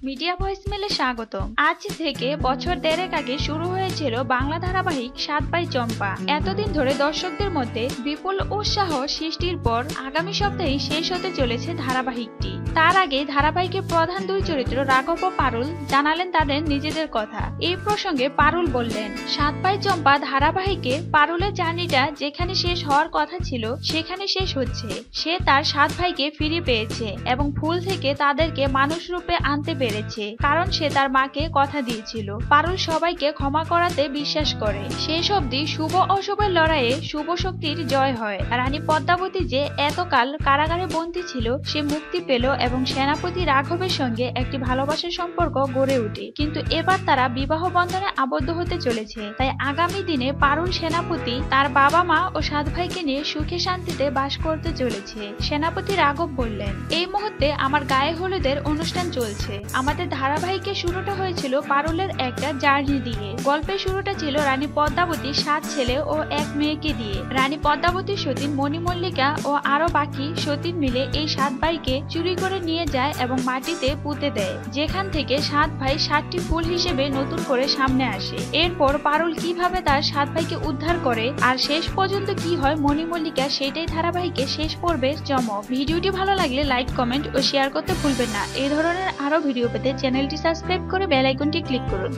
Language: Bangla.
মিডিয়া ভয়েসমেলে স্বাগতম। আজ থেকে বছর দেড়েক আগে শুরু হয়েছিল বাংলা ধারাবাহিক সাত ভাই চম্পা। এতদিন ধরে দর্শকদের মধ্যে বিপুল উৎসাহ সৃষ্টির পর আগামী সপ্তাহে শেষ হতে চলেছে ধারাবাহিকটি। তার আগে ধারাবাহিকের প্রধান দুই চরিত্র রাঘব ও পারুল জানালেন তাদের নিজেদের কথা। এই প্রসঙ্গে পারুল বললেন, সাত ভাই চম্পা ধারাবাহিকে পারুলের জার্নিটা যেখানে শেষ হওয়ার কথা ছিল সেখানে শেষ হচ্ছে। সে তার সাত ভাইকে ফিরে পেয়েছে এবং ভুল থেকে তাদেরকে মানুষ রূপে আনতে পেরেছে, কারণ সে তার মাকে কথা দিয়েছিল। পারুল সবাইকে ক্ষমা করাতে বিশ্বাস করে। শেষ অবধি শুভ অশুভের লড়াইয়ে শুভ শক্তির জয় হয়। রানী পদ্মাবতী যে এতকাল কারাগারে বন্দী ছিল সে মুক্তি পেল এবং সেনাপতি রাঘবের সঙ্গে একটি ভালোবাসার সম্পর্ক গড়ে ওঠে। কিন্তু এবার তারা বিবাহ বন্ধনে আবদ্ধ হতে চলেছে। তাই আগামী দিনে পারুল সেনাপতি তার বাবা মা ও সাত ভাইকে নিয়ে সুখে শান্তিতে বাস করতে চলেছে। সেনাপতি রাঘব বললেন, এই মুহূর্তে আমার গায়ে হলুদের অনুষ্ঠান চলছে। আমাদের ধারাবাহিকের শুরুটা হয়েছিল পারুলের একটা জার্নি দিয়ে। গল্পের শুরুটা ছিল রানী পদ্মাবতী সাত ছেলে ও এক মেয়েকে দিয়ে। রানী পদ্মাবতী সতীন মণিমল্লিকা ও আরো বাকি সতীন মিলে এই সাত ভাইকে চুরি করে নিয়ে যায় এবং মাটিতে পুঁতে দেয়, যেখান থেকে সাত ভাই সাতটি ফুল হিসেবে নতুন করে সামনে আসে। এরপর পারুল কিভাবে তার সাত ভাইকে উদ্ধার করে আর শেষ পর্যন্ত কি হয় মণিমল্লিকা, সেটাই ধারাবাহিকের শেষ পর্বের চমক। ভিডিওটি ভালো লাগলে লাইক, কমেন্ট ও শেয়ার করতে ভুলবেন না। এই ধরনের আরো ভিডিও পেতে চ্যানেলটি সাবস্ক্রাইব করে বেল আইকনটি ক্লিক করুন।